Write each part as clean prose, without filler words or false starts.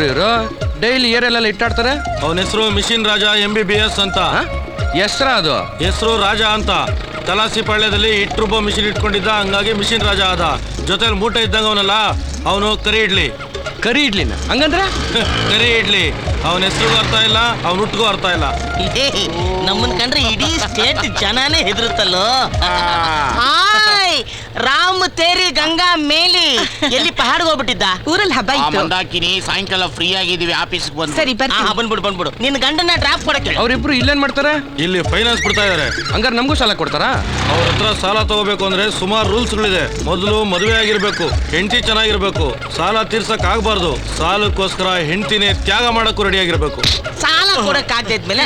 ಗುರು ಇವರು ಡೈಲಿ ಏರಿಯಲ್ಲೆಲ್ಲ ಇಟ್ಟಾಡ್ತಾರೆ? ಅವನ ಹೆಸರು ಮಿಷಿನ್ ರಾಜ MBBS ಅಂತ. ಹೆಸ್ರ ಅದು? ಹೆಸರು ರಾಜ ಅಂತ. ತಲಾಸಿ ಪಾಳ್ಯದಲ್ಲಿ ಇಟ್ರುಬ್ಬ ಮಿಷಿನ್ ಇಟ್ಕೊಂಡಿದ್ದ, ಹಂಗಾಗಿ ಮಿಷಿನ್ ರಾಜ ಆದ. ಜೊತೆಲಿ ಮೂಟೆ ಇದ್ದಂಗ ಅವನಲ್ಲ, ಅವನು ಕರಿ ಇಡ್ಲಿ. ಕರಿ ಇಡ್ಲಿನ ಹಂಗಂದ್ರೆ? ಕರಿ ಇಡ್ಲಿ. ಅವನ ಹೆಸರಿಗೂ ಅರ್ಥ ಇಲ್ಲ, ಅವನ ಹುಟ್ಟಿಗೂ ಅರ್ಥ ಇಲ್ಲ. ನಮ್ಮನ್ ಕಂಡ್ರೆ ಇಡೀ ಸ್ಟೇಟ್ ಜನಾನೇ ಹೆದರುತ್ತಲ್ಲೋ. ರಾಮ್ ತೇರಿ ಗಂಗಾ ಮೇಲಿ ಎಲ್ಲಿ ಪಹಾಡ್ಗೆ ಹೋಗ್ಬಿಟ್ಟಿದ್ದ? ಊರಲ್ಲಿ ಹಬ್ಬ ಇತ್ತು. ಮಂದಾಕಿನಿ ಸಾಯಂಕಾಲ ಫ್ರೀ ಆಗಿದೀವಿ, ಆಫೀಸ್ಗೆ ಬಂದು. ಸರಿ ಬರ್ತೀನಿ. ಬಂದ್ಬಿಡು. ನಿನ್ ಗಂಡನ ಡ್ರಾಪ್ ಕೊಡಕ್ಕೆ. ಅವ್ರಿಬ್ರು ಇಲ್ಲೇನ್ ಮಾಡ್ತಾರೆ? ಇಲ್ಲಿ ಫೈನಾನ್ಸ್ ಬಿಡ್ತಾ ಇದಾರೆ. ಹಂಗಾರೆ ನಮಗೂ ಸಾಲ ಕೊಡ್ತಾರಾ? ಅವ್ರ ಹತ್ರ ಸಾಲ ತಗೋಬೇಕು ಅಂದ್ರೆ ಸುಮಾರು ರೂಲ್ಸ್ಗಳಿದೆ. ಮೊದಲು ಮದುವೆ ಆಗಿರ್ಬೇಕು, ಹೆಂಡತಿ ಚೆನ್ನಾಗಿರ್ಬೇಕು, ಸಾಲ ತೀರ್ಸಕ್ ಆಗ್ಬಾರ್ದು, ಸಾಲಕ್ಕೋಸ್ಕರ ಹೆಂಡತಿನೇ ತ್ಯಾಗ ಮಾಡಕ್ಕೂ ರೆಡಿ ಆಗಿರ್ಬೇಕು. ಸಾಲ ಕೊಡಕ್ ಆಗ್ತಿದ್ಮೇಲೆ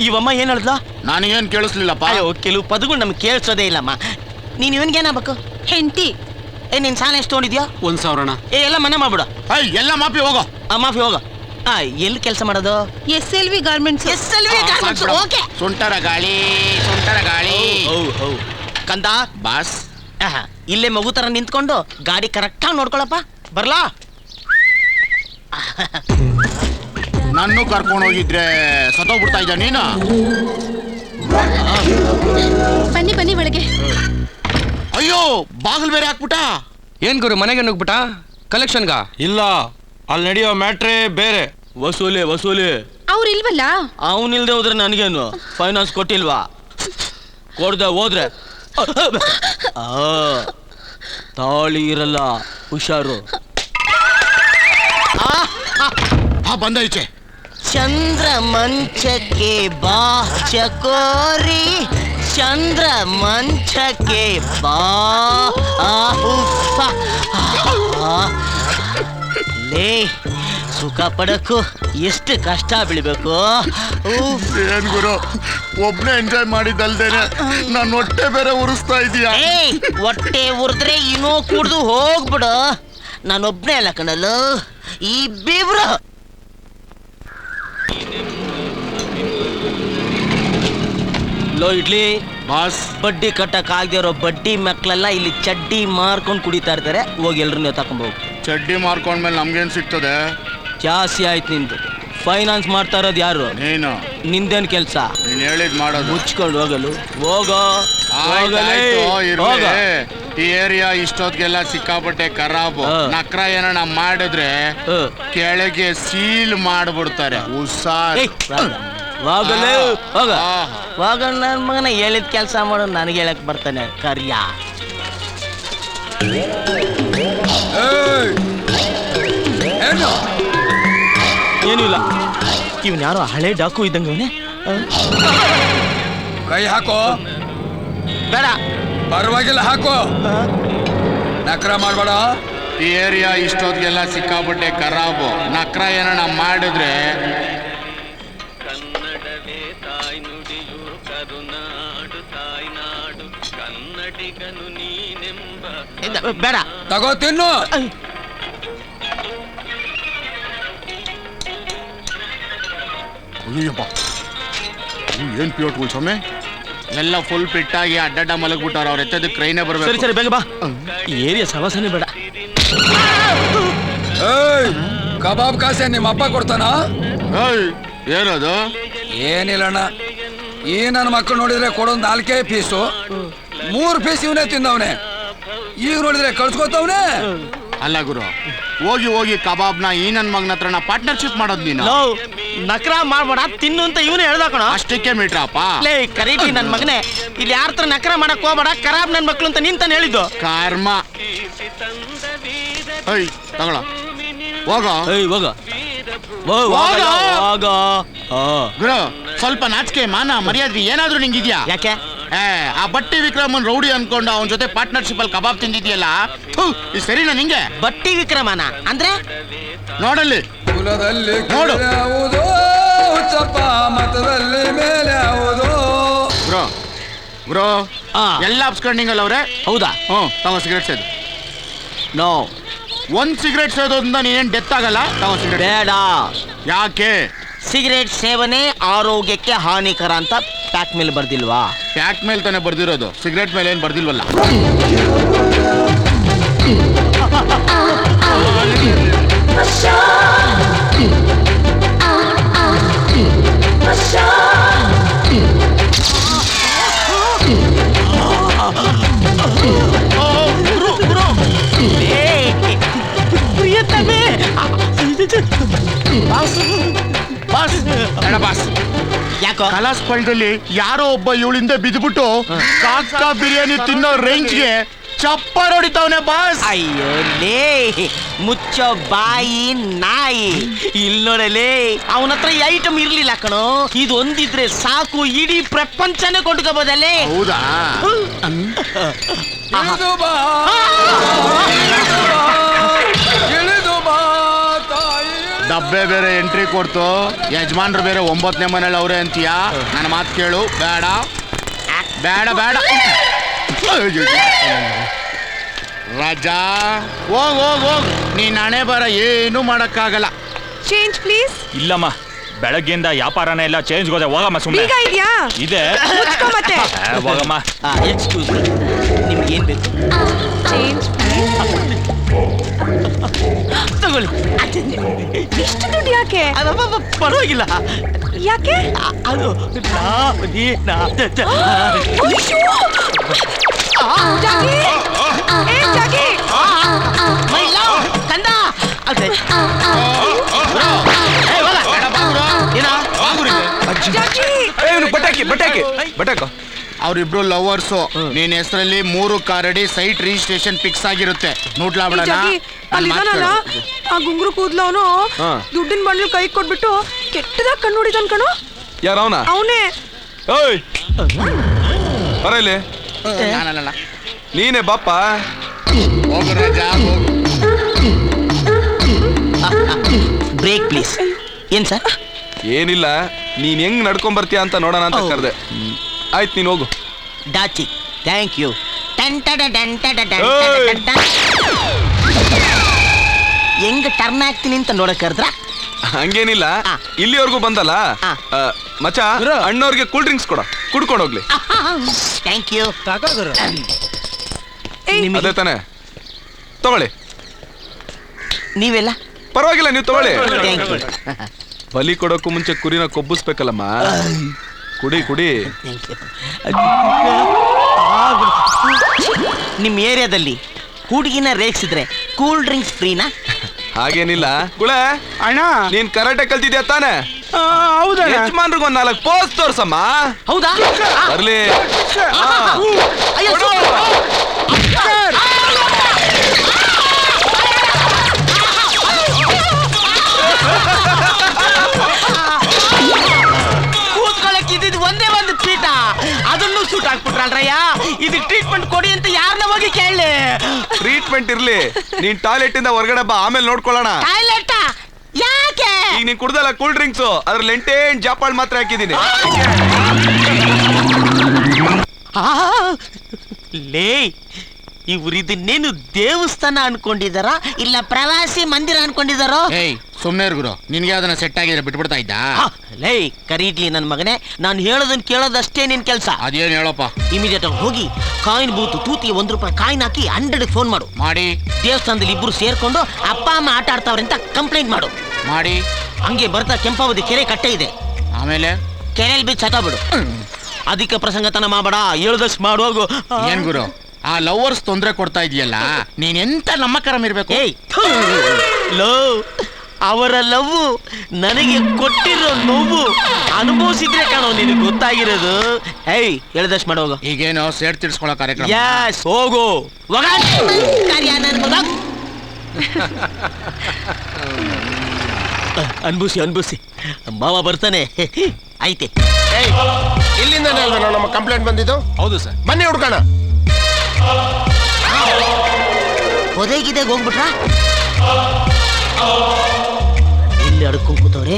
ಇವಮ್ಮ ಏನ್ ಹೇಳ್ದ? ನನಗೇನ್ ಕೇಳಿಸ್ಲಿಲ್ಲಪ್ಪ. ಕೆಲವು ಪದಗಳು ನಮ್ಗೆ ಕೇಳಿಸೋದೇ ಇಲ್ಲಮ್ಮ. ನೀನ್ ಇವನ್ಗೇನಾಗಬೇಕು? ಹೆಂಡತಿ. ನಿನ್ ಸಾಲ ಎಷ್ಟು ತೊಗೊಂಡಿದ್ಯಾ? 1,000. ಎಲ್ಲ ಮನೆ ಮಾಡ್ಬಿಡು. ಎಲ್ಲ ಮಾಫಿ ಹೋಗೋ. ಮಾಫಿ ಹೋಗ. ಎಲ್ಲಿ ಕೆಲಸ ಮಾಡೋದು? SLV garments. ಓಕೆ. ಸುಂಟರ ಗಾಳಿ. ಕಂದ ಬಾಸ್, ಇಲ್ಲೇ ಮಗು ತರ ನಿಂತ್ಕೊಂಡು ಗಾಡಿ ಕರೆಕ್ಟಾಗಿ ನೋಡ್ಕೊಳಪ್ಪ. ಬರ್ಲಾ? ನನ್ನೂ ಕರ್ಕೊಂಡು ಹೋಗಿದ್ರೆ ಸತ್ತೋಗ್ಬಿಡ್ತಾ ಇದ್ದ ನೀನು. ಬನ್ನಿ ಒಳಗೆ. ಅಯ್ಯೋ, ಬಾಗಿಲು ಬೇರೆ ಹಾಕ್ಬಿಟ್ಟ. ಏನ್ ಗುರು ಮನೆಗೆ ನುಗ್ಬಿಟ್ಟ? ಕಲೆಕ್ಷನ್ಗ? ಇಲ್ಲ, ಅಲ್ಲಿ ನಡೆಯೋ ಮ್ಯಾಟ್ರೇ ಬೇರೆ. ವಸೂಲಿ. ಅವ್ರು ಇಲ್ವಲ್ಲ? ಅವನಿಲ್ದೆ ಹೋದ್ರೆ ನನಗೇನು? ಫೈನಾನ್ಸ್ ಕೊಟ್ಟಿಲ್ವಾ? ಕೊಡ್ದೆ ಹೋದ್ರೆ ತಾಳಿ ಇರಲ್ಲ, ಹುಷಾರು. ಬಂದ ಈಚೆ. ಚಂದ್ರ ಮಂಚಕ್ಕೆ ಬಾ ಚಕೋರಿ, ಚಂದ್ರ ಮಂಚಕ್ಕೆ ಬಾ. ಲೇ, ಸುಖ ಪಡಕ್ಕೂ ಎಷ್ಟು ಕಷ್ಟ ಬೀಳ್ಬೇಕು. ಏನ್ ಗುರು, ಒಬ್ನೇ ಎಂಜಾಯ್ ಮಾಡಿದ್ದಲ್ದೇನೆ ನಾನು ಹೊಟ್ಟೆ ಬೇರೆ ಉರಿಸ್ತಾ ಇದೀಯಾ? ಹೊಟ್ಟೆ ಉರಿದ್ರೆ ಇನ್ನೂ ಕುಡ್ದು ಹೋಗ್ಬಿಡು. ನಾನೊಬ್ನೇ ಅಲ್ಲ ಕಣಲು, ಈ ಬಿವ್ರು. ಲೋ ಇಡ್ಲಿ ಬಾಸ್, ಬಡ್ಡಿ ಕಟ್ಟಕ್ ಆಗದೆ ಇರೋ ಬಡ್ಡಿ ಮಕ್ಕಳೆಲ್ಲ ಇಲ್ಲಿ ಚಡ್ಡಿ ಮಾರ್ಕೊಂಡು ಕುಡಿತಾ ಇರ್ತಾರೆ. ಹೋಗಿ ಎಲ್ರು ನೀವು ತಕೊಂಬೋಗು. ಚಡ್ಡಿ ಮಾರ್ಕೊಂಡ್ಮೇಲೆ ನಮ್ಗೇನ್ ಸಿಗ್ತದೆ? ಜಾಸ್ತಿ ಆಯ್ತು ನಿಂದು. ಫೈನಾನ್ಸ್ ಮಾಡ್ತಾ ಇರೋದು ಯಾರು? ನೀನು. ನಿಂದೇನ್ ಕೆಲ್ಸ? ನೀನ್ ಹೇಳಿದ್ ಮಾಡೋದು. ಮುಚ್ಕೊಂಡು ಹೋಗಲು ಹೋಗೋ. ಈ ಏರಿಯಾ ಇಷ್ಟೊತ್ತಿಗೆಲ್ಲ ಸಿಕ್ಕಾಪಟ್ಟೆ ಖರಾಬು. ನಕ್ರ ಏನನ ಮಾಡಿದ್ರೆ ಕೆಳಗೆ ಸೀಲ್ ಮಾಡ್ಬಿಡ್ತಾರೆ. ಹುಷಾರ್. ಹೋಗಲೇ ಹೋಗ. ಹೋಗ ನನ್ನ ಮಗನ ಹೇಳಿದ ಕೆಲಸ ಮಾಡೋ ನನಗೆ ಹೇಳಕ್ ಬರ್ತಾನೆ ಕರ್ಯ. ಏನೂ ಇಲ್ಲ. ಇವನ್ ಯಾರೋ ಹಳೆ ಡಾಕು ಇದ್ದಂಗೆ ಅವನೇ. ಕೈ ಹಾಕೋ. ಬೇಡ, ಪರವಾಗಿಲ್ಲ, ಹಾಕೋ. ನಕ್ರ ಮಾಡ್ಬೇಡ. ಈ ಏರಿಯಾ ಇಷ್ಟೊತ್ತಿಗೆಲ್ಲ ಸಿಕ್ಕಾಪಟ್ಟೆ ಖರಾಬು. ನಕ್ರ ಏನನ ಮಾಡಿದ್ರೆ ಕನ್ನಡವೇ ತಾಯ್ನುಡಿಯು ಕರುನಾಡು ತಾಯ್ನಾಡು ಕನ್ನಡಿಗನು ನೀನೆಂಬ. ಬೇಡ, ತಗೋ ತಿನ್ನು. ಏನ್ ಪ್ಯೂರ್ ಟೂಲ್ ಸ್ವಾಮಿ, ಎಲ್ಲ ಫುಲ್ ಫಿಟ್ಟಾಗಿ ಅಡ್ಡಡ್ಡ ಮಲಗ್ಬಿಟ್ಟಾರ. ಅವ್ರ ಎತ್ತದಕ್ಕೆ ಟ್ರೈನೇ ಬರ್ಬೇಕು. ಸರಿ ಬೇಗ ಬಾ. ಈ ಏರಿಯಾ ಸವಾಸನೆ ಬೇಡ. ಕಬಾಬ್ ಕಾಸೆ ನಿಮ್ಮ ಅಪ್ಪ ಕೊಡ್ತಾನ? ಏನದು? ಏನಿಲ್ಲಣ್ಣ, ಈ ನನ್ನ ಮಕ್ಕಳು ನೋಡಿದ್ರೆ ಕೊಡೋದು 4 ಪೀಸು, 3 ಪೀಸ್ ಇವನೇ ತಿಂದವನೆ. ಈಗ ನೋಡಿದ್ರೆ ಕಳ್ಸ್ಕೊತವನೆ. ಅಲ್ಲ ಗುರು, ಹೋಗಿ ಕಬಾಬ್ನ ಈ ನನ್ನ ಮಗನ ಹತ್ರನ ಪಾರ್ಟ್ನರ್ಶಿಪ್ ಮಾಡೋದು ನೀನು. ನಕ್ರ ಮಾಡ್ಬೇಡ, ತಿನ್ನು ಅಂತ ಇವನು ಹೇಳ್ದ ಕಣ. ಅಷ್ಟಕ್ಕೆ ಮೀಟ್ರಪ್ಪ. ಲೇ ಕರೀತಿ ನನ್ ಮಗನೇ, ಇಲ್ಲಿ ಯಾರ ಹತ್ರ ನಕ್ರ ಮಾಡಕ್ ಹೋಗ್ಬೇಡ, ಖರಾಬ್ ನನ್ ಮಕ್ಳು ಅಂತ ನಿಂತಾನೆ ಹೇಳಿದ್ದು. ಕರ್ಮ. ತಗೊಳ ಹೋಗ. ಗುರು, ಸ್ವಲ್ಪ ನಾಚಿಕೆ ಮಾನ ಮರ್ಯಾದೆ ಏನಾದ್ರು ನಿಂಗಿದ್ಯಾ? ಯಾಕೆ? ಆ ಬಟ್ಟಿ ವಿಕ್ರಮನ್ ರೌಡಿ ಅನ್ಕೊಂಡು ಅವನ ಜೊತೆ ಪಾರ್ಟ್ನರ್ಶಿಪ್ ಅಲ್ಲಿ ಕಬಾಬ್ ತಿಂದಿದ್ಯಲ್ಲ, ಇದು ಸರಿನಾ ನಿಂಗೆ? ಬಟ್ಟಿ ವಿಕ್ರಮನ ಅಂದ್ರೆ ನೋಡಲ್ಲಿ ಕುಲದಲ್ಲಿ ನೋಡು. ಚಪ್ಪ ಮತದಲ್ಲಿ ಮೇಲೆ ಬ್ರೋ ಬ್ರೋ ಎಲ್ಲ ಅಪ್ಸ್ಕೊಂಡಿಂಗಲ್ಲ ಅವ್ರೆ. ಹೌದಾ? ತಗೋ ಸಿಗರೇಟ್ ಸೇದು. ನೋ, 1 ಸಿಗರೇಟ್ ಸೇದೋದ್ರಿಂದ ನೀನೇನ್ ಡೆತ್ ಆಗಲ್ಲ. ತಗೋ ಸಿಗರೇಟ್. ಬೇಡ. ಯಾಕೆ? ಸಿಗರೇಟ್ ಸೇವನೆ ಆರೋಗ್ಯಕ್ಕೆ ಹಾನಿಕರ ಅಂತ ಪ್ಯಾಕ್ ಮೇಲೆ ಬರ್ದಿಲ್ವಾ? ಪ್ಯಾಕ್ ಮೇಲೆ ತಾನೇ ಬರ್ದಿರೋದು, ಸಿಗರೇಟ್ ಮೇಲೆ ಏನ್ ಬರ್ದಿಲ್ವಲ್ಲ. ಬಾಸ್ ಬೇಡ ಬಾಸ್. ಯಾಕೋ ಕಲಾ ಸ್ಪರ್ಧೆಯಲ್ಲಿ ಯಾರೋ ಒಬ್ಬ ಇವಳಿಂದ ಬಿದ್ದುಬಿಟ್ಟು ಕಾಕಾ ಬಿರಿಯಾನಿ ತಿನ್ನೋ ರೇಂಜ್ಗೆ ಚಪ್ಪಾರ ಹೊಡಿತಾವನೆ ಬಾಸ್. ಅಯ್ಯೋ ಲೇ ಮುಚ್ಚೋ ಬಾಯಿ ನಾಯಿ. ಇಲ್ಲಿ ನೋಡಲೇ ಅವನ ಹತ್ರ ಈ ಐಟಮ್ ಇರ್ಲಿಲ್ಲ ಕಣೋ. ಇದು ಒಂದಿದ್ರೆ ಸಾಕು, ಇಡೀ ಪ್ರಪಂಚನೇ ಕೊಂಡ್ಕೋಬೋದಲ್ಲೇ. ಹೌದಾ? ಇಳಿದು ಬಾ, ಇಳಿದು ಬಾ ತಾಯಿ. ಡಬ್ಬೆ ಬೇರೆ ಎಂಟ್ರಿ ಕೊಡ್ತು, ಯಜಮಾನ್ರು ಬೇರೆ 9ನೇ ಮನೇಲಿ ಅವ್ರೆ ಅಂತೀಯಾ? ನನ್ನ ಮಾತು ಕೇಳು. ಬೇಡ ಬೇಡ ಬೇಡ ರಾಜಾ, ಹೋಗ್ ಹೋಗ್ ಹೋಗ್. ನೀನ್ ಹಣೆ ಬರ ಏನು ಮಾಡಕ್ಕಾಗಲ್ಲ. Change please. ಇಲ್ಲಮ್ಮ, ಬೆಳಗ್ಗೆಯಿಂದ ವ್ಯಾಪಾರನೇ ಇಲ್ಲ. ಚೇಂಜ್ ಹೋದೆ, ಹೋಗಮ್ಮ ಸುಮ್ಮನೆ. ಈಗ ಇದೆಯಾ? ಇದೆ, ಮುಚ್ಕೋ ಮತ್ತೆ. ಹೋಗಮ್ಮ. ಎಕ್ಸ್ಕ್ಯೂಸ್ ನಿಮ್ಗೆ ಏನ್ ಬೇಕು? ಚೇಂಜ್ ತಗೊಳ್ಳಿ. ಇಷ್ಟು ದುಡ್ಡು ಯಾಕೆ? ಅದಬ್ಬಬ್ಬ, ಪರವಾಗಿಲ್ಲ. ಯಾಕೆ? ಅದು ಜಾಗಿ! ಏ, ಜಾಗಿ! ಕಂದ ಅದೇ ಜಾಗಿ! ಬಟಾಕಿ ಅವ್ರಿಬ್ರು ಲವರ್ಸು. ನಿನ್ ಹೆಸರಲ್ಲಿ 3 ಕಾರಡಿ ಸೈಟ್ ರಿಜಿಸ್ಟ್ರೇಷನ್ ಫಿಕ್ಸ್ ಆಗಿರುತ್ತೆ. ನೋಡ್ಲಾ ಈ ಬಿಡೋಣ. ಜಾಗಿ, ಅಲ್ಲಿದಾನಲ್ಲ ಆ ಗುಂಗುರು ಕೂದ್ಲವನು ದುಡ್ಡಿನ ಬಂಡ್ಲು ಕೈ ಕೊಟ್ಬಿಟ್ಟು ಕೆಟ್ಟದಾಗ ಕಣ್ಣು ಹೊಡಿತಾನ ಕಣೋ. ಯಾರವನ? ಅವನೇ. ಓಯ್ ಬರ ಇಲ್ಲಿ. ನಾನಲ್ಲ. ನೀನೇ ಬಾಪ್ಪ. ಹೋಗು ರಾಜಾ, ಹೋಗು. Break please. ಏನ್ ಸರ್? ಏನಿಲ್ಲ, ನೀನ್ ಹೆಂಗ್ ನಡ್ಕೊಂಡ್ ಬರ್ತೀಯ ಅಂತ ನೋಡೋಣ ಅಂತ ಕರೆದೆ. ಆಯ್ತು, ನೀನ್ ಹೋಗು. ಡಾಚಿ, ಥ್ಯಾಂಕ್ ಯು. ಹೆಂಗ್ ಟರ್ನ್ ಆಗ್ತೀನಿ ಅಂತ ನೋಡಕ್ ಕರೆದ್ರ? ಹಂಗೇನಿಲ್ಲ, ಇಲ್ಲಿವರೆಗೂ ಬಂದಲ್ಲ ಮಚ, ಅಣ್ಣವ್ರಿಗೆ ಕೂಲ್ ಡ್ರಿಂಕ್ಸ್ ಕುಡ್ಕೊಂಡು ಹೋಗ್ಲಿ. Thank you. ಅದೇ ತಾನೆ, ತಗೊಳ್ಳಿ. ನೀವೆಲ್ಲ ಪರವಾಗಿಲ್ಲ, ನೀವು ತಗೊಳ್ಳಿ. Thank you. ಬಲಿ ಕೊಡೋಕ್ಕೂ ಮುಂಚೆ ಕುರಿನ ಕೊಬ್ಬಿಸ್ಬೇಕಲ್ಲಮ್ಮ. ಕುಡಿ ಕುಡಿ. ನಿಮ್ಮ ಏರಿಯಾದಲ್ಲಿ ಹುಡುಗಿನ ರೇಗಿಸಿದ್ರೆ ಕೂಲ್ ಡ್ರಿಂಕ್ಸ್ ಫ್ರೀನಾ? ಹಾಗೇನಿಲ್ಲ. ಕುಳೆ ಅಣ್ಣ, ನೀನ್ ಕರಾಟೆ ಕಲ್ತಿದ್ಯಾ ತಾನೆ? ಹೌದಾ? ಯಜಮಾನ್ರಿಗೆ 4 ಪೋಸ್ ತೋರ್ಸಮ್ಮ. ಹೌದಾ? ಬರ್ಲಿ. ಅಯ್ಯೋ, ಕೂತ್ಕೊಳ್ಳಕ್ಕೆ ಇದ್ದಿದ್ದು ಒಂದೇ ಒಂದು ಪೀಠ, ಅದನ್ನು ಸೂಟ್ ಹಾಕ್ಬಿಟ್ರಲ್ರಯ್ಯ. ಇದು ಟ್ರೀಟ್ಮೆಂಟ್ ಕೊಡಿ ಅಂತ ಯಾರನ್ನ ಹೋಗಿ ಕೇಳಿ. ಟ್ರೀಟ್ಮೆಂಟ್ ಇರ್ಲಿ, ನೀನ್ ಟಾಯ್ಲೆಟ್ ಇಂದ ಹೊರಗಡೆ ಬಾ, ಆಮೇಲೆ ನೋಡ್ಕೊಳ್ಳೋಣ. ಟಾಯ್ಲೆಟ್ ಯಾಕೆ? ಈಗ ನೀನ್ ಕುಡ್ದಲ್ಲ ಕೂಲ್ ಡ್ರಿಂಕ್ಸ್, ಅದ್ರಲ್ಲಿ 8 ಜಾಪಾಳ್ ಮಾತ್ರ ಹಾಕಿದೀನಿ. ಲೇ, ಇವ್ರು ಇದನ್ನೇನು ದೇವಸ್ಥಾನ ಅನ್ಕೊಂಡಿದಾರ ಇಲ್ಲ ಪ್ರವಾಸಿ ಮಂದಿರ ಅನ್ಕೊಂಡಿದಾರೋ? ಏಯ್ ಸುಮ್ನೆ ಗುರು, ನಿನ್ಗೆ ಅದನ್ನ ಸೆಟ್ ಆಗಿದ್ರೆ ಬಿಟ್ಬಿಡ್ತಾ ಇದ್ದ? ಲೇ ಕರೀಡ್ಲಿ ನನ್ ಮಗನೇ, ನಾನು ಹೇಳೋದನ್ನ ಕೇಳೋದಷ್ಟೇ ನಿನ್ ಕೆಲ್ಸ. ಅದೇನು ಹೇಳಪ್ಪ. ಇಮಿಡಿಯೇಟ್ ಆಗಿ ಹೋಗಿ ಕಾಯಿನ್ ಬೂತ್ ತೂತಿಗೆ ₹1 ಕಾಯಿನ್ ಹಾಕಿ 100 ಫೋನ್ ಮಾಡು. ಮಾಡಿ ದೇವಸ್ಥಾನದಲ್ಲಿ ಇಬ್ರು ಸೇರ್ಕೊಂಡು ಅಪ್ಪ ಅಮ್ಮ ಆಟ ಆಡ್ತಾವ್ರೆ ಅಂತ ಕಂಪ್ಲೇಂಟ್ ಮಾಡು. ಮಾಡಿ. ಹಂಗೆ ಬರ್ತಾ ಕೆಂಪಾವತಿ ಕೆರೆ ಕಟ್ಟೆ ಇದೆ, ಆಮೇಲೆ ಕೆರೆಯಲ್ಲಿ ಬಿಚ್ಚ ಬಿಡು. ಅದಕ್ಕೆ ಪ್ರಸಂಗತನ ಮಾಡಬೇಡ, ಹೇಳ್ದಷ್ಟು ಮಾಡೋಗು. ಏನ್ ಗುರು, ಆ ಲವರ್ಸ್ ತೊಂದ್ರೆ ಕೊಡ್ತಾ ಇದೆಯಲ್ಲ, ನೀನ್ ಎಂತ ನಮ್ಮ ಕರಮ್ ಇರ್ಬೇಕು? ಏಯ್ ಲೋ, ಅವರ ಲವ್ ನನಗೆ ಕೊಟ್ಟಿರೋ ನೋವು ಅನುಭವಿಸಿದ್ರೆ ಕಾಣೋ ನಿನಗೆ ಗೊತ್ತಾಗಿರೋದು. ಏಯ್ ಹೇಳ್ದಷ್ಟು ಮಾಡೋಗು. ಈಗೇನೋ ಸೇಡ್ ತಿರ್ಸ್ಕೊಳ್ಳೋ ಕಾರ್ಯಕ್ರಮ. ಯಸ್, ಹೋಗು. ಅನ್ಭೂಸಿ ಅನ್ಭೂಸಿ, ಮಾವ ಬರ್ತಾನೆ. ಐತೆ. ಇಲ್ಲಿಂದಾನೆ ಅಲ್ವಾ ನಮ್ಮ ಕಂಪ್ಲೇಂಟ್ ಬಂದಿದ್ದು? ಹೌದು ಸರ್. ಬನ್ನಿ ಹುಡ್ಕೋಣ. ಒದೇಗಿದೆ ಹೋಗ್ಬಿಟ್ರ ಇಲ್ಲಿ ಅಡ್ಕೊಂಡ್ ಕೂತವ್ರೆ.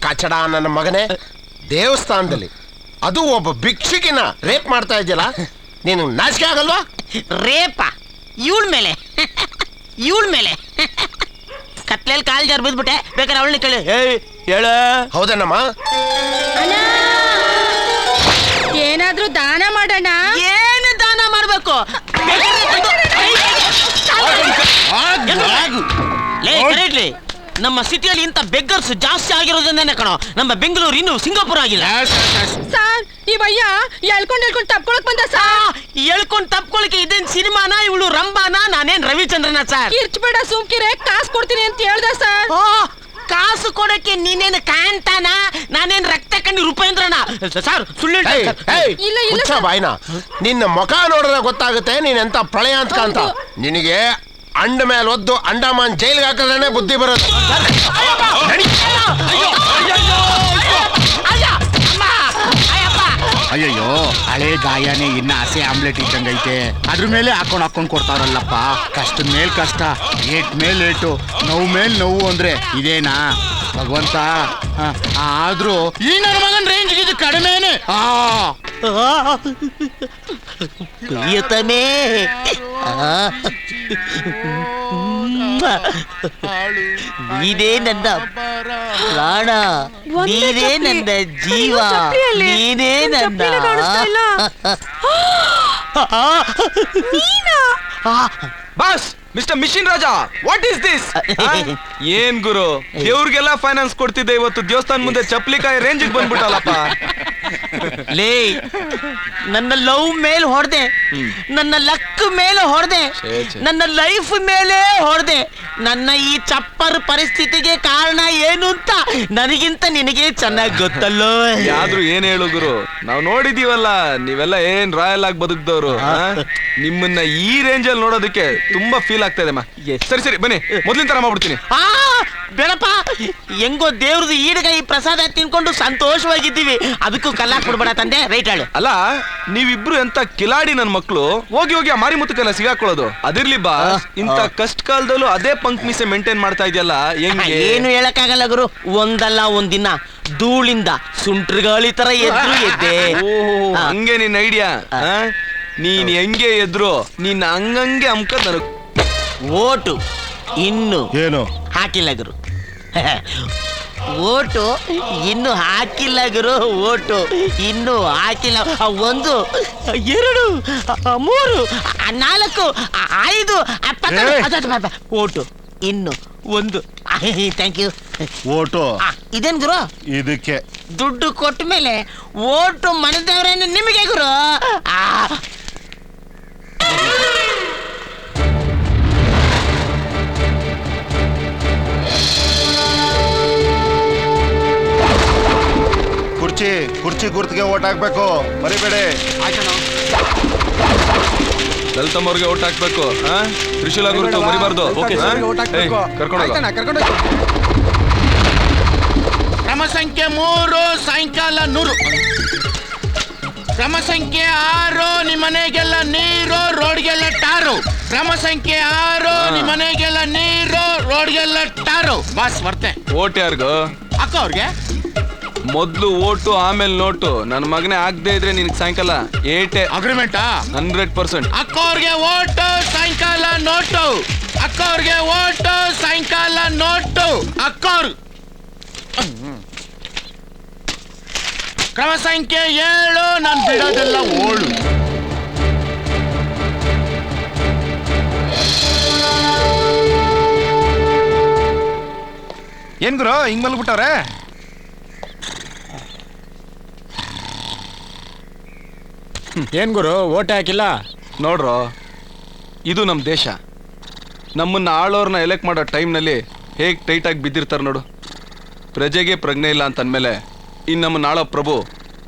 ಕಚಡ ನನ್ನ ಮಗನೇ, ದೇವಸ್ಥಾನದಲ್ಲಿ ಅದು ಒಬ್ಬ ಭಿಕ್ಷುಕಿನ ರೇಪ್ ಮಾಡ್ತಾ ಇದೆಯಲ್ಲ, ನೀನು ನಾಚಿಕೆ ಆಗಲ್ವಾ? ರೇಪ ಇವಳ ಮೇಲೆ ಇವಳ ಮೇಲೆ ಕತ್ಲೆ ಮೆಟ್ಲಲ್ಲಿ ಕಾಲ್ ಜಾರ್ ಬಿದ್ಬಿಟ್ಟೆ, ಬೇಕಾದ್ರೆ ಅವಳನ್ನ ಕೇಳಿ. ಹೇಳ. ಹೌದಣ್ಣಮ್ಮ. ಏನಾದ್ರೂ ದಾನ ಮಾಡೋಣ. ಏನು ದಾನ ಮಾಡ್ಬೇಕು? ನಮ್ಮ ಸಿಟಿಯಲ್ಲಿ ಇಂಥ ಬೆಗ್ಗರ್ಸ್ ಜಾಸ್ತಿ ಆಗಿರೋದನ್ನೇ ಕಣೋ. ನಮ್ಮ ಬೆಂಗಳೂರು ಇನ್ನು ಸಿಂಗಾಪುರ ಆಗಿಲ್ಲ. ಸರ್ ಈ ಭಯ್ಯ ಎಳ್ಕೊಂಡ್ ತಪ್ಕೊಳಕ್ ಬಂದ ಸರ್. ಹೇಳ್ಕೊಂಡ್ ತಪ್ಕೊಳಕ್ಕೆ ಇದೇನ್ ಸಿನಿಮಾನ, ಇವಳು ರಂಭಾನ, ನಾನೇನ್ ರವಿಚಂದ್ರನ ಸರ್? ಇರ್ಚ್ಬೇಡ ಸುಮ್ಕಿರೆ, ಕಾಸು ಕೊಡ್ತೀನಿ ಅಂತ ಹೇಳ್ದ ಸರ್. ಕಾಸು ಕೊಡಕ್ಕೆ ನೀನೇನು ಕಾಂತಾನ, ನಾನೇನ್ ರಕ್ತ ಕಣ್ಣಿ ರೂಪೇಂದ್ರನ ಸರ್? ಸುಳ್ಳು ಇಲ್ಲ ಬಾಯ್ನ, ನಿನ್ನ ಮುಖ ನೋಡಿದ್ರೆ ಗೊತ್ತಾಗುತ್ತೆ ನೀನ್ ಎಂತ ಪ್ರಳಯ ಅಂತ ಕಾಂತ. ನಿನಗೆ ಅಂಡ ಮೇಲೆ ಒದ್ದು ಅಂಡಮಾನ್ ಜೈಲ್ಗೆ ಹಾಕಿದ್ರೆ ಬುದ್ಧಿ ಬರುತ್ತೆ. ಅಯ್ಯಯ್ಯೋ, ಹಳೆ ಗಾಯನೇ ಇನ್ನ ಹಸೆ ಆಮ್ಲೆಟ್ ಇದ್ದಂಗೈತೆ, ಅದ್ರ ಮೇಲೆ ಹಾಕೊಂಡ್ ಕೊಡ್ತಾರಲ್ಲಪ್ಪ. ಕಷ್ಟದ ಮೇಲ್ ಕಷ್ಟ, ಏಟ್ ಮೇಲ್ ಏಟು, ನೋವು ಮೇಲ್ ನೋವು ಅಂದ್ರೆ ಇದೇನಾ ಭಗವಂತ? ಆದ್ರೂ ಈ ನನ್ನ ಮಗನ್ ರೇಂಜ್ ಇದು ಕಡಿಮೆನೆ. ಪ್ರಿಯತಮೇ, ನೀನೇ ನನ್ನ ಪ್ರಾಣ, ನೀನೇ ನನ್ನ ಜೀವ, ನೀನೇ ನನ್ನ boss. Mister machine Raja, what is this? ಏನ್ ಗುರು, ದೇವ್ರಿಗೆಲ್ಲ ಫೈನಾನ್ಸ್ ಕೊಡ್ತಿದ್ದೆ, ಇವತ್ತು ದೇವಸ್ಥಾನ ಮುಂದೆ ಚಪ್ಲಿಕಾಯಿ ರೇಂಜಿಗೆ ಬಂದ್ಬಿಟ್ಟಲ್ಲಪ್ಪ. ಲೇ, ನನ್ನ ಲವ್ ಮೇಲೆ ಹೊಡೆದೆ, ನನ್ನ ಲಕ್ ಮೇಲೆ ಹೊಡೆದೆ, ನನ್ನ ಲೈಫ್ ಮೇಲೆ ಹೊಡೆದೆ. ನನ್ನ ಈ ಚಪ್ಪರ್ ಪರಿಸ್ಥಿತಿಗೆ ಕಾರಣ ಏನು ಅಂತ ನನಗಿಂತ ನಿನಗೆ ಚೆನ್ನಾಗಿ ಗೊತ್ತಲ್ಲೋ. ಯಾದ್ರೂ ಏನ್ ಹೇಳು ಗುರು, ನಾವ್ ನೋಡಿದೀವಲ್ಲ, ನೀವೆಲ್ಲ ಏನ್ ರಾಯಲ್ ಆಗಿ ಬದುಕ್ದವ್ರು. ನಿಮ್ಮನ್ನ ಈ ರೇಂಜ್ ಅಲ್ಲಿ ನೋಡೋದಕ್ಕೆ ತುಂಬಾ ಫೀಲ್ ಆಗ್ತಾ ಇದೆ. ಸರಿ ಸರಿ ಬನ್ನಿ, ಮೊದ್ಲಿನ ತರ ಮಾಡ್ಬಿಡ್ತೀನಿ. ಬೇಡಪ್ಪ, ಹೆಂಗೋ ದೇವ್ರದ್ದು ಈಡ್ಗೈ ಪ್ರಸಾದ ತಿನ್ಕೊಂಡು ಸಂತೋಷವಾಗಿದ್ದೀವಿ, ಅದಕ್ಕೂ ಕಲ್ಲಾಕ್ ಬಿಡ್ಬೇಡ ತಂದೆ. ರೈಟ್ ಹೇಳು. ಅಲ್ಲ, ನೀವಿಬ್ರು ಎಂತ ಕಿಲಾಡಿ ನನ್ ಮಕ್ಳು, ಹೋಗಿ ಹೋಗಿ ಆ ಮಾರಿ ಮುತ್ತಕ್ಕೆಲ್ಲ ಸಿಗಾಕೊಳ್ಳೋದು. ಅದಿರ್ಲಿ ಬಾ, ಇಂತ ಕಷ್ಟ ಕಾಲದಲ್ಲೂ ಅದೇ ಪಂಕ್ ಮೀಸೆ ಮೇಂಟೈನ್ ಮಾಡ್ತಾ ಇದೆಯಲ್ಲ, ಹೆಂಗೆ? ಏನು ಹೇಳಕ್ಕಾಗಲ್ಲ ಗುರು, ಒಂದಲ್ಲ ಒಂದಿನ ಧೂಳಿಂದ ಸುಂಟ್ರಗಾಳಿ ತರ ಎದ್ದೆ. ಹಂಗೆ ನಿನ್ ಐಡಿಯಾ. ನೀನ್ ಹೆಂಗೆ ಎದ್ರು ನೀನ್ ಹಂಗಂಗೆ ಅಮ್ಕ ನನಗ್ ಓಟು ಇನ್ನು ಏನು ಹಾಕಿಲ್ಲ ಗುರು. ಓಟು ಇನ್ನು ಹಾಕಿಲ್ಲ ಗುರು, ಓಟು ಇನ್ನು ಹಾಕಿಲ್ಲ. 1 2 3 4 5 ಓಟು ಇನ್ನು 1. Thank you. ಓಟು ಇದೇನ್ ಗುರು? ಇದಕ್ಕೆ ದುಡ್ಡು ಕೊಟ್ಟ ಮೇಲೆ ಓಟು ಮನದವ್ರೇನು ನಿಮಗೆ ಗುರು? ಕುರ್ಚಿ ಗುರ್ತಿಗೆ ಓಟ್ ಹಾಕ್ಬೇಕು, ಮರಿಬೇಡಿ. ದಲಿತಮ್ಮವ್ರಿಗೆ ಓಟ್ ಹಾಕ್ಬೇಕು. ತ್ರಿಶೂಲ ಗುರುತು ಮರಿಬಾರ್ದು. ಕರ್ಕೊಂಡು ಕ್ರಮ ಸಂಖ್ಯೆ 3 ಸಾಯಂಕಾಲ 100. ಕ್ರಮ ಸಂಖ್ಯೆ 6 ನಿಮ್ಮನೆಗೆಲ್ಲ ನೀರು, ರೋಡ್ಗೆಲ್ಲ ಟಾರು. ಕ್ರಮ ಸಂಖ್ಯೆ 6 ನಿಮ್ಮನೆಗೆಲ್ಲ ನೀರು, ರೋಡ್ಗೆಲ್ಲ ಟಾರು. ಬಾಸ್ ಬರ್ತೆ. ಓಟ್ ಯಾರಿಗೂ? ಅಕ್ಕ ಅವ್ರಿಗೆ ಮೊದ್ಲು ಓಟು ಆಮೇಲೆ ನೋಟು. ನನ್ನ ಮಗನೇ ಆಗದೆ ಇದ್ರೆ ನಿನಗೆ ಸಾಯಂಕಾಲ ಏಟೆ ಅಗ್ರಿಮೆಂಟಾ? 100%. ಅಕ್ಕ ಅವ್ರಿಗೆ ಓಟು, ಸಾಯಂಕಾಲ ನೋಟು. ಅಕ್ಕ ಅವ್ರಿಗೆ ಓಟು, ಸಾಯಂಕಾಲ ನೋಟು. ಅಕ್ಕ ಅವ್ರು ಕ್ರಮ ಸಂಖ್ಯೆ 7 ನಾನು ಬಿಡೋದೆಲ್ಲ ಓಳು. ಏನ್ ಗುರು ಹಿಂಗ್ ಮಲ್ಬಿಟ್ಟವ್ರೆ? ಏನ್ ಗುರು ಓಟ್ ಹಾಕಿಲ್ಲ? ನೋಡ್ರೋ, ಇದು ನಮ್ಮ ದೇಶ. ನಮ್ಮನ್ನ ಆಳೋರ್ನ ಎಲೆಕ್ಟ್ ಮಾಡೋ ಟೈಮ್ನಲ್ಲಿ ಹೇಗೆ ಟೈಟಾಗಿ ಬಿದ್ದಿರ್ತಾರೆ ನೋಡು. ಪ್ರಜೆಗೆ ಪ್ರಜ್ಞೆ ಇಲ್ಲ ಅಂತಂದ್ಮೇಲೆ ಇನ್ನು ನಮ್ಮನ್ನ ಆಳೋ ಪ್ರಭು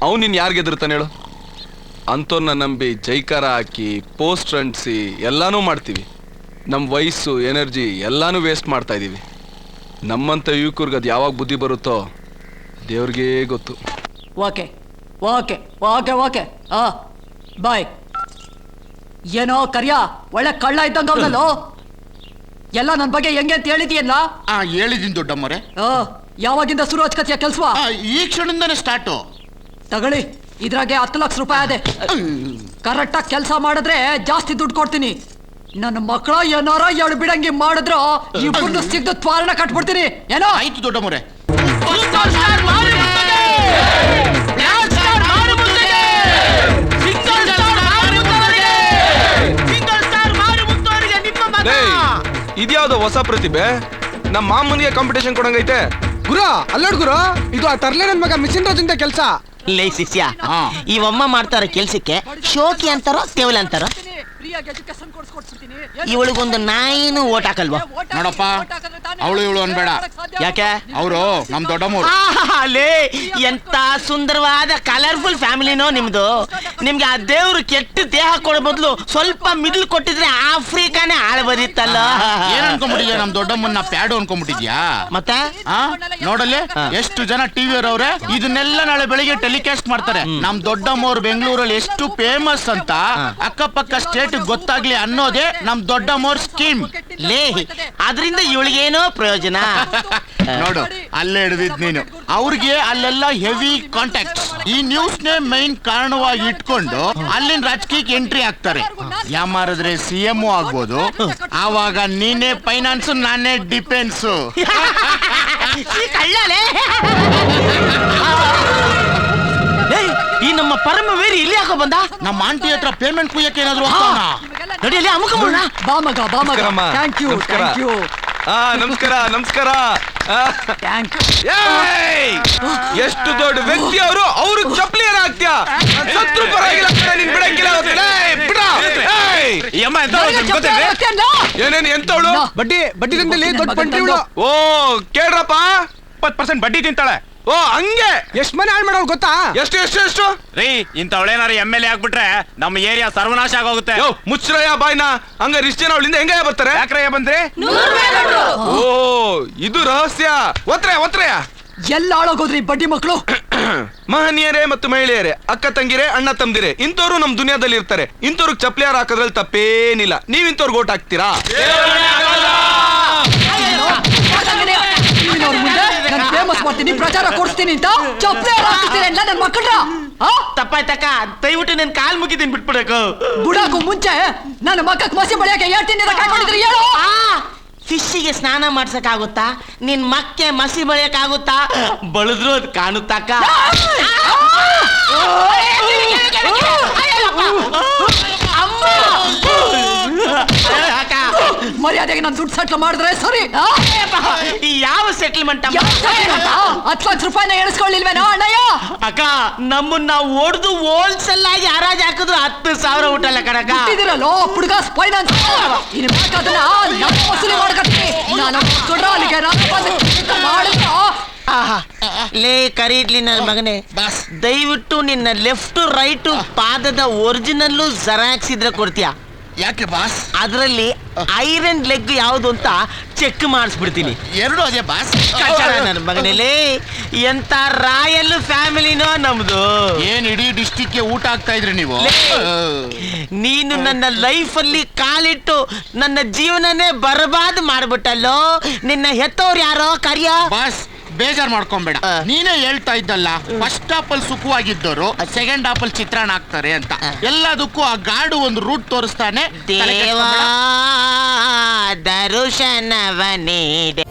ಅವ್ನು ಇನ್ನು ಯಾರಿಗೆ ಎದುರ್ತಾನೆ ಹೇಳು? ಅಂಥವ್ರನ್ನ ನಂಬಿ ಜೈಕಾರ ಹಾಕಿ ಪೋಸ್ಟ್ ಅಂಟಿಸಿ ಎಲ್ಲಾನು ಮಾಡ್ತೀವಿ. ನಮ್ಮ ವಯಸ್ಸು ಎನರ್ಜಿ ಎಲ್ಲಾನು ವೇಸ್ಟ್ ಮಾಡ್ತಾ ಇದ್ದೀವಿ. ನಮ್ಮಂಥ ಯುವಕರಿಗೆ ಅದು ಯಾವಾಗ ಬುದ್ಧಿ ಬರುತ್ತೋ ದೇವ್ರಿಗೇ ಗೊತ್ತು. Okay okay okay okay bye. ಏನೋ ಕರಿಯ ಒಳ್ಳೆ ಕಳ್ಳ ಇದ್ದಂಗ ಅವನಲ್ಲೋ. ಎಲ್ಲ ನನ್ನ ಬಗ್ಗೆ ಹೆಂಗೆ ಅಂತ ಹೇಳಿದೀಯಲ್ಲ? ಹೇಳಿದೀನಿ ದೊಡ್ಡಮ್ಮರೆ. ಯಾವಾಗಿಂದ ಶುರು ಹಚ್ಕತಿಯ ಕೆಲ್ಸವಾ? ಈ ಕ್ಷಣದಿಂದನೇ ಸ್ಟಾರ್ಟು. ತಗೊಳ್ಳಿ, ಇದ್ರಾಗೆ 10 ಲಕ್ಷ ರೂಪಾಯಿ ಅದೇ. ಕರೆಕ್ಟಾಗಿ ಕೆಲಸ ಮಾಡಿದ್ರೆ ಜಾಸ್ತಿ ದುಡ್ಡು ಕೊಡ್ತೀನಿ. ನನ್ನ ಮಕ್ಕಳ ಏನಾರ ಎರಡು ಬಿಡಂಗಿ ಮಾಡಿದ್ರ ಇಬ್ಬರನ್ನು ಸಿಗ್ದು ತ್ವಾರಣ ಕಟ್ಬಿಡ್ತೀನಿ ಏನೋ. ಆಯ್ತು ದೊಡ್ಡ ಮೊರೆ. ಇದ್ಯಾವ್ದೋ ಹೊಸ ಪ್ರತಿಭೆ, ನಮ್ಮ ಮಾಮೂನಿಗೆ ಕಾಂಪಿಟೇಷನ್ ಕೊಡಂಗೈತೆ. ಗುರು ಅಲ್ಲೋಡ್ ಗುರು, ಇದು ಆ ತರ್ಲೆ ನನ್ ಮಗ ಮಿಷನ್ ರಾಜಂತ ಕೆಲ್ಸ. ಲೇ ಶಿಷ್ಯ, ಇವಮ್ಮ ಮಾಡ್ತಾರ ಕೆಲ್ಸಕ್ಕೆ ಶೋಕಿ ಅಂತಾರೋ ತೆವಲ್ ಅಂತಾರೋ? ಇವಳಿಗೊಂದು ನಾಯಿನೂ ಓಟ್ ಹಾಕಲ್ವಾ? ನೋಡಪ್ಪ, ಅವಳು ಇವಳು ಅನ್ಬೇಡ. ಯಾಕೆ? ಅವರು ನಮ್ ದೊಡ್ಡಮ್ಮವ್ರು. ಲೇ, ಎಂತ ಸುಂದರವಾದ ಕಲರ್ಫುಲ್ ಫ್ಯಾಮಿಲಿನೋ ನಿಮ್ದು. ನಿಮ್ಗೆ ಆ ದೇವ್ರು ಕೆಟ್ಟ ದೇಹ ಕೊಡೋ ಬದಲು ಸ್ವಲ್ಪ ಮಿಡ್ಲ್ ಕೊಟ್ಟಿದ್ರೆ ಆಫ್ರಿಕಾನೇ ಆಳ್ಬೋದಿತ್ತಲ್ಲ. ಏನ್ ಅನ್ಕೊಂಡ್ಬಿಟ್ಟಿದ್ಯಾ? ನಮ್ ದೊಡ್ಡಮ್ಮನ್ನ ಪ್ಯಾಡು ಅನ್ಕೊಂಡ್ಬಿಟ್ಟಿದ್ಯಾ? ಮತ್ತೆ ನೋಡಲ್ಲಿ ಎಷ್ಟು ಜನ ಟಿವಿ ಅವ್ರೆ. ಇದನ್ನೆಲ್ಲ ನಾಳೆ ಬೆಳಿಗ್ಗೆ ಟೆಲಿಕಾಸ್ಟ್ ಮಾಡ್ತಾರೆ. ನಮ್ ದೊಡ್ಡಮ್ಮವ್ರು ಬೆಂಗಳೂರಲ್ಲಿ ಎಷ್ಟು ಫೇಮಸ್ ಅಂತ ಅಕ್ಕಪಕ್ಕ ಸ್ಟೇಟ್ ಗೊತ್ತಾಗ್ಲಿ ಅನ್ನೋದೇ ನಮ್ ದೊಡ್ಡಮ್ಮವ್ರ ಸ್ಕೀಮ್. ಲೇ, ಅದರಿಂದ ಇವಳಿಗೇನೋ ಪ್ರಯೋಜನ. ನೋಡು, ಅಲ್ಲೇ ಹಿಡಿದಿದ್ ನೀನು. ಅವ್ರಿಗೆ ಅಲ್ಲೆಲ್ಲ ಹೆವಿ ಕಾಂಟ್ಯಾಕ್ಟ್. ಈ ನ್ಯೂಸ್ ನೇ ಮೈನ್ ಕಾರಣವಾಗಿ ಇಟ್ಕೊಂಡು ಅಲ್ಲಿನ ರಾಜಕೀಯಕ್ಕೆ ಎಂಟ್ರಿ ಆಗ್ತಾರೆ. ಯಾಮಾರಿದ್ರೆ CM ಆಗ್ಬೋದು. ಆವಾಗ ನೀನೇ ಫೈನಾನ್ಸ್, ನಾನೇ ಡಿಫೆನ್ಸ್. ಈ ನಮ್ಮ ಪರಮವೀರ್ ಇಲ್ಲಿ ಯಾಕೋ ಬಂದ? ನಮ್ಮ ಆಂಟಿ ಹತ್ರ ಪೇಮೆಂಟ್ ಕುಯ್ಯಕ್ಕೆ ಏನಾದ್ರು ನಡಿಯಲ್ಲಿ ಅಮುಕ ಬಾಮಗ ಥ್ಯಾಂಕ್ ಯು. ನಮಸ್ಕಾರ ನಮಸ್ಕಾರ. ಎಷ್ಟು ದೊಡ್ಡ ವ್ಯಕ್ತಿ ಅವರು, ಅವ್ರು ಚಪ್ಪಲಿ ಏನ ಹಾಕ್ತ್ಯಾ? ಸತ್ರು ಪರವಾಗಿಲ್ಲ, ನೀನ್ ಬಿಡಂಗಿಲ್ಲ. ಏನೇನು ಎಂತವಳು? ಬಡ್ಡಿ ದಂಧೆಲಿ ದೊಡ್ಡ ಪಂಟ್ರಿ. ಓ ಕೇಳ್ರಪ್ಪ, 20% ಬಡ್ಡಿ ತಿಂತಾಳೆ. ಓ ಹಂಗೆ ಎಷ್ಟ್ ಮನೆ ಹಾಳು ಮಾಡೋರು ಗೊತ್ತಾ? ಎಷ್ಟು ಎಷ್ಟು ಎಷ್ಟು ರೀ, ಇಂಥವಳೇನಾರು MLA ಆಗ್ಬಿಟ್ರೆ ನಮ್ಮ ಏರಿಯಾ ಸರ್ವನಾಶ ಆಗೋಗುತ್ತೆ. ಮುಚ್ಚ್ರಯ್ಯ ಬಾಯ್ನ. ಹಂಗಾರೆ ಇಷ್ಟ ಜನ ಅವಳಿಂದ ಹೆಂಗ ಬರ್ತಾರೆ? ಯಾಕ್ರಯ್ಯ ಬಂದ್ರಿ? ಓ ಇದು ರಹಸ್ಯ. ಒತ್ರಯ್ಯ ಎಲ್ಲ ಹಾಳಾಗೋದ್ರಿ ಬಡ್ಡಿ ಮಕ್ಕಳು. ಮಹನೀಯರೇ ಮತ್ತು ಮಹಿಳೆಯರೇ, ಅಕ್ಕ ತಂಗಿರೇ, ಅಣ್ಣ ತಮ್ದಿರೇ, ಇಂಥವ್ರು ನಮ್ ದುನಿಯಾದಲ್ಲಿ ಇರ್ತಾರೆ. ಇಂಥವ್ರಿಗೆ ಚಪ್ಲಿಯಾರ ಹಾಕೋದ್ರಲ್ಲಿ ತಪ್ಪೇನಿಲ್ಲ. ನೀವ್ ಇಂಥವ್ರಿಗೆ ಓಟ್ ಹಾಕ್ತೀರಾ? ಫೇಮಸ್ ಮಾಡ್ತೀನಿ, ಪ್ರಚಾರ ಕೊಡಿಸ್ತೀನಿ ಅಂತ ಚಪ್ಪಲಿ ಹಾಕ್ತೀನಿ ಎಲ್ಲ ನನ್ನ ಮಕ್ಕಳ್ರ. ತಪ್ಪಾಯ್ತಕ್ಕ, ದಯವಿಟ್ಟು ನನ್ ಕಾಲ್ ಮುಗಿತೀನಿ ಬಿಟ್ಬಿಡಕು. ಬುಡಾಕು ಮುಂಚೆ ನನ್ನ ಮಕ್ಕಕ್ಕೆ ಮಸಿ ಬಳಿಯಕ್ಕೆ ಹೇಳ್ತೀನಿ ಅಂತ ಕಾಯ್ಕೊಂಡಿದ್ರಿ. ಹೇಳು, ಫಿಶ್ಗೆ ಸ್ನಾನ ಮಾಡ್ಸಕ್ ಆಗುತ್ತಾ? ನಿನ್ ಮಕ್ಕೆ ಮಸಿ ಬಳಿಯಕ್ ಆಗುತ್ತಾ? ಬಳದ್ರು ಅದ್ ಕಾಣುತ್ತಕ್ಕ. ಮರ್ಯಾದೆಗೆ ನಾನು ದುಡ್ಡು ಸೆಟ್ಲ್ ಮಾಡಿದ್ರೆ ಸರಿ. ಯಾವ ಸೆಟ್ಲ್ಮೆಂಟ್? 10 ಲಕ್ಷ ರೂಪಾಯಿನ ಎಣಿಸ್ಕೊಳ್ಳಿಲ್ವೇನೋ ಅಣ್ಣಯ್ಯ? ಅಕ್ಕ, ನಮ್ಮನ್ನ ಹೊಡೆದು ಹೋಲ್ಸೇಲ್ ಆಗಿ ಹರಾಜ್ ಹಾಕಿದ್ರು 10,000 ಊಟಲ್ಲ ಕಣಕ್ಕ. ಇದಿರಲ್ಲೋ ಹುಡುಗ ಫೈನಾನ್ಸ್. ಇನ್ನು ಬೇಕಾದನ್ನ ನಮ್ಮ ವಸೂಲಿ ಮಾಡ್ಕತ್ತೀನಿ ನಾನು. ಅಲ್ಲಿಗೆ ಮಾಡಿದ್ರು. ಲೇ ಕರೀಡ್ಲಿ ನನ್ನ ಮಗನೇ, ದಯವಿಟ್ಟು ನಿನ್ನ ಲೆಫ್ಟ್ ರೈಟ್ ಪಾದದ ಒರಿಜಿನಲ್ಲು ಜೆರಾಕ್ಸ್ ಇದ್ರೆ ಕೊಡ್ತೀಯಾ? ಯಾಕೆ ಬಾಸ್? ಅದರಲ್ಲಿ ಐರನ್ ಲೆಗ್ ಯಾವುದು ಅಂತ ಚೆಕ್ ಮಾಡಿಸ್ಬಿಡ್ತೀನಿ. ಎರಡು ಅದೇ ಬಾಸ್. ನನ್ನ ಮಗನೇಲಿ ಎಂತ ರಾಯಲ್ ಫ್ಯಾಮಿಲಿನೋ ನಮ್ದು. ಏನ್ ಇಡೀ ಡಿಸ್ಟಿಕ್ ಗೆ ಊಟ ಆಗ್ತಾ ಇದ್ರಿ ನೀವು? ನೀನು ನನ್ನ ಲೈಫ್ ಅಲ್ಲಿ ಕಾಲಿಟ್ಟು ನನ್ನ ಜೀವನನೇ ಬರ್ಬಾದ್ ಮಾಡ್ಬಿಟ್ಟಲ್ಲೋ. ನಿನ್ನ ಹೆತ್ತವ್ರು ಯಾರೋ ಕರಿಯ ಬಾಸ್. ಬೇಜಾರ್ ಮಾಡ್ಕೊಂಬೇಡ, ನೀನೇ ಹೇಳ್ತಾ ಇದ್ದಲ್ಲ ಫಸ್ಟ್ ಆಪಲ್ ಸುಖವಾಗಿದ್ದವರು ಸೆಕೆಂಡ್ ಆಪಲ್ ಚಿತ್ರಾನ್ನ ಹಾಕ್ತಾರೆ ಅಂತ. ಎಲ್ಲದಕ್ಕೂ ಆ ಗಾಡು ಒಂದು ರೂಟ್ ತೋರಿಸ್ತಾನೆ. ದೇವಾ ದರ್ಶನವ ನೀಡೆ.